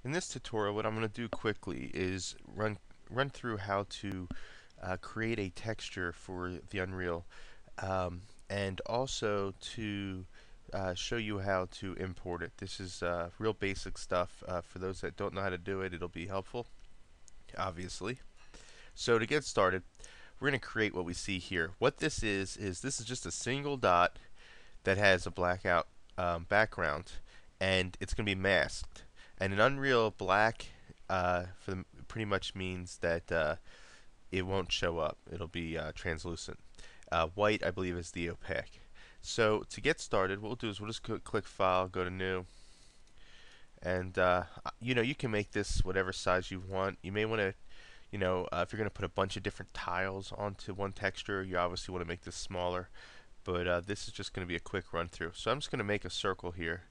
In this tutorial, what I'm going to do quickly is run through how to create a texture for the Unreal, and also to show you how to import it. This is real basic stuff. For those that don't know how to do it, it'll be helpful, obviously. So to get started, we're going to create what we see here. What this is this is just a single dot that has a blackout background, and it's going to be masked. And in Unreal, black pretty much means that it won't show up. It'll be translucent. White, I believe, is the opaque. So to get started, what we'll do is we'll just click File, go to New, and you can make this whatever size you want. You may want to, if you're going to put a bunch of different tiles onto one texture, you obviously want to make this smaller. But this is just going to be a quick run through. So I'm just going to make a circle here.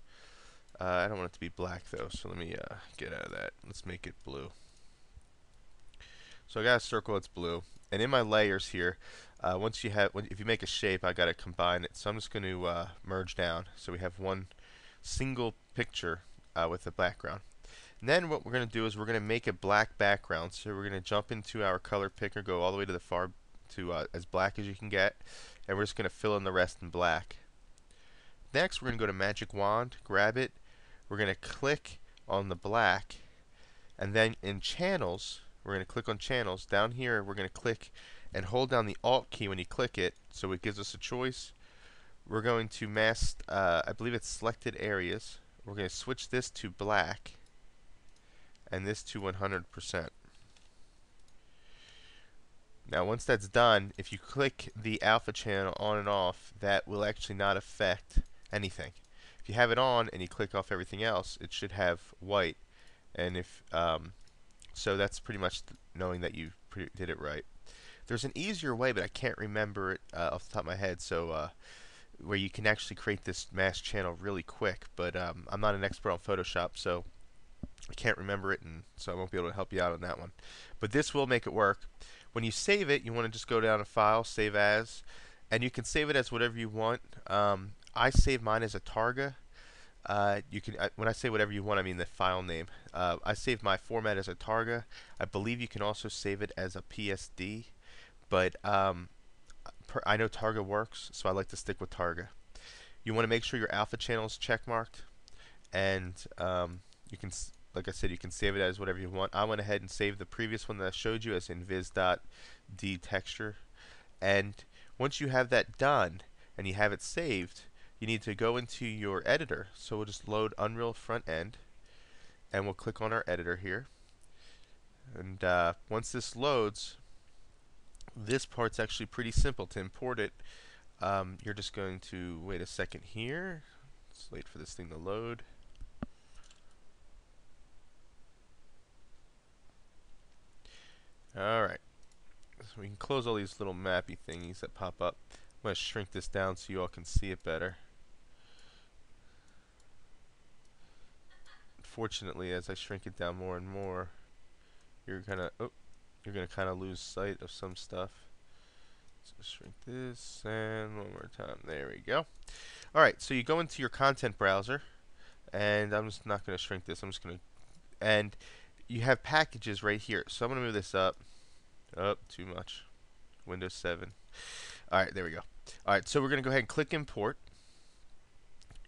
I don't want it to be black though, so let me get out of that. Let's make it blue. So I got a circle that's blue, and in my layers here, if you make a shape, I got to combine it. So I'm just going to merge down, so we have one single picture with a background. And then what we're going to do is we're going to make a black background. So we're going to jump into our color picker, go all the way to the far to as black as you can get, and we're just going to fill in the rest in black. Next, we're going to go to Magic Wand, grab it. We're going to click on the black, and then in Channels, we're going to click on Channels. Down here, we're going to click and hold down the Alt key when you click it, so it gives us a choice. We're going to mask, I believe it's Selected Areas. We're going to switch this to black, and this to 100%. Now once that's done, if you click the alpha channel on and off, that will actually not affect anything. If you have it on and you click off everything else, it should have white. And so that's pretty much knowing that you did it right. There's an easier way, but I can't remember it off the top of my head. So where you can actually create this mask channel really quick, but I'm not an expert on Photoshop, so I can't remember it, and so I won't be able to help you out on that one. But this will make it work. When you save it, you want to just go down to File, Save As, and you can save it as whatever you want. I save mine as a Targa. When I say whatever you want, I mean the file name. I save my format as a Targa. I believe you can also save it as a PSD, but I know Targa works, so I like to stick with Targa. You want to make sure your alpha channel is checkmarked, and you can, like I said, you can save it as whatever you want. I went ahead and saved the previous one that I showed you as invis.d texture. And once you have that done and you have it saved, you need to go into your editor. So we'll just load Unreal Front End, and we'll click on our editor here. And once this loads, this part's actually pretty simple to import it. You're just going to wait a second here. Let's wait for this thing to load. Alright, so we can close all these little mappy thingies that pop up. I'm going to shrink this down so you all can see it better. Fortunately, as I shrink it down more and more, you're gonna kind of lose sight of some stuff. So shrink this, and one more time. There we go. Alright, so you go into your content browser, and I'm just not going to shrink this. I'm just going to, and you have packages right here. So I'm going to move this up. Too much. Windows 7. Alright, there we go. Alright, so we're going to go ahead and click Import.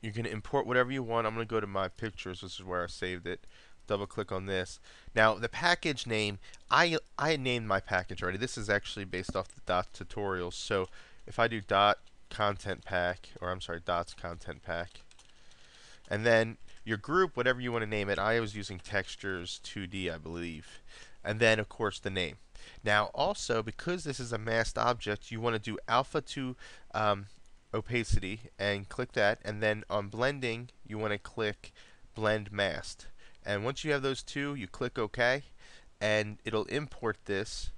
You're going to import whatever you want. I'm going to go to my pictures. This is where I saved it. Double click on this. Now, the package name, I named my package already. This is actually based off the dot tutorials. So if I do dot content pack, or I'm sorry, dots content pack, and then your group, whatever you want to name it, I was using textures 2D, I believe. And then, of course, the name. Now, also, because this is a masked object, you want to do alpha to opacity and click that. And then on blending, you want to click blend masked. And once you have those two, you click OK, and it'll import this.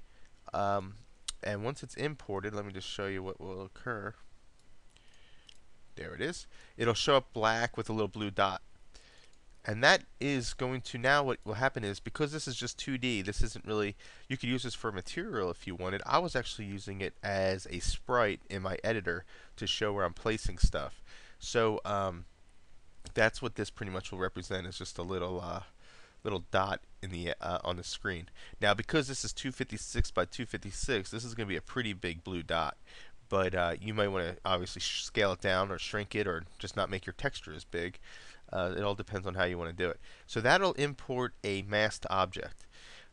And once it's imported, let me just show you what will occur. There it is. It'll show up black with a little blue dot. And that is going to, now what will happen is, because this is just 2D, this isn't really, you could use this for material if you wanted. I was actually using it as a sprite in my editor to show where I'm placing stuff. So that's what this pretty much will represent, is just a little little dot in the on the screen. Now, because this is 256 by 256, this is going to be a pretty big blue dot. But you might want to obviously scale it down or shrink it or just not make your texture as big. It all depends on how you want to do it. So that'll import a masked object.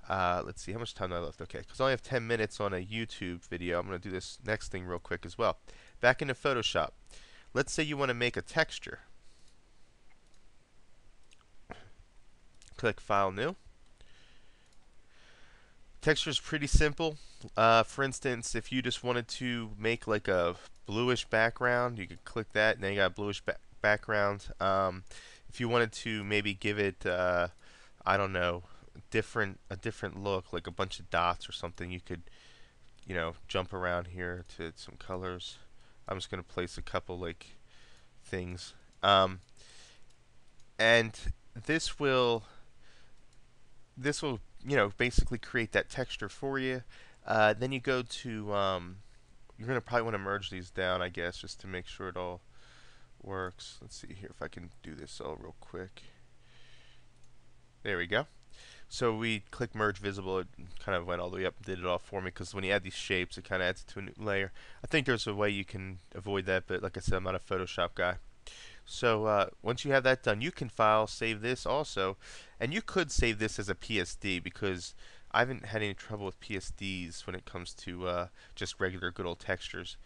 Let's see, how much time do I have left? Okay, because I only have 10 minutes on a YouTube video, I'm going to do this next thing real quick as well. Back into Photoshop. Let's say you want to make a texture. Click File, New. Texture is pretty simple. For instance, if you just wanted to make like a bluish background, you could click that, and then you got a bluish background. If you wanted to maybe give it, I don't know, a different look, like a bunch of dots or something, you could, jump around here to some colors. I'm just going to place a couple like things, and this will basically create that texture for you. Then you go to you're going to probably want to merge these down, I guess, just to make sure it all works. Let's see here if I can do this all real quick. There we go. So we click merge visible, it kind of went all the way up and did it all for me, because when you add these shapes it kind of adds it to a new layer. I think there's a way you can avoid that, but like I said, I'm not a Photoshop guy. So once you have that done, you can file save this also, and you could save this as a PSD, because I haven't had any trouble with PSDs when it comes to just regular good old textures.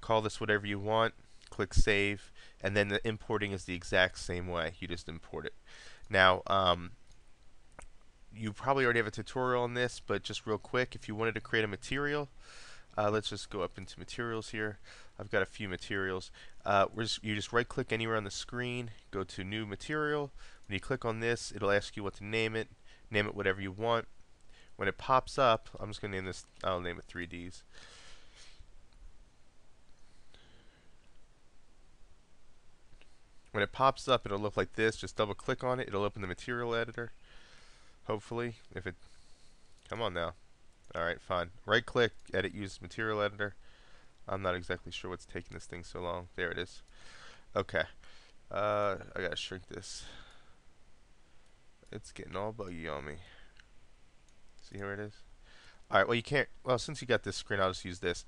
Call this whatever you want, click save, and then the importing is the exact same way. You just import it. Now, you probably already have a tutorial on this, but just real quick, if you wanted to create a material, let's just go up into materials here. I've got a few materials. You just right click anywhere on the screen, go to new material. When you click on this, it'll ask you what to name it. Name it whatever you want. When it pops up, I'm just going to name this, I'll name it 3Ds. When it pops up, it'll look like this. Just double click on it, it'll open the material editor. Hopefully, if it, come on now. Alright, fine. Right click, edit, use material editor. I'm not exactly sure what's taking this thing so long. There it is. Okay. I gotta shrink this. It's getting all buggy on me. See where it is? Alright, well you can't, well since you got this screen, I'll just use this.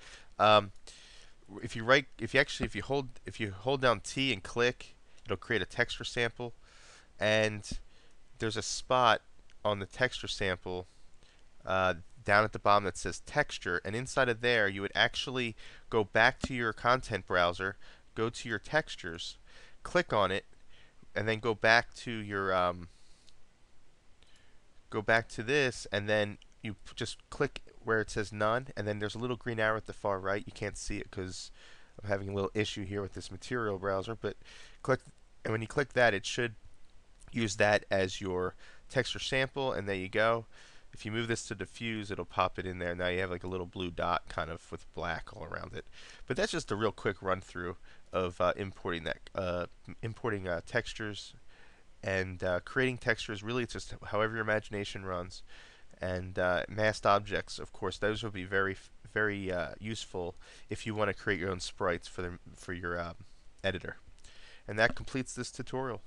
If you hold down T and click, it'll create a texture sample, and there's a spot on the texture sample down at the bottom that says texture, and inside of there you would actually go back to your content browser, go to your textures, click on it, and then go back to your go back to this, and then you just click where it says none, and then there's a little green arrow at the far right. You can't see it because I'm having a little issue here with this material browser, but click, and when you click that, it should use that as your texture sample, and there you go. If you move this to diffuse, it'll pop it in there. Now you have like a little blue dot kind of with black all around it. But that's just a real quick run through of importing textures and creating textures. Really, it's just however your imagination runs. And masked objects, of course, those will be very useful if you want to create your own sprites for your editor. And that completes this tutorial.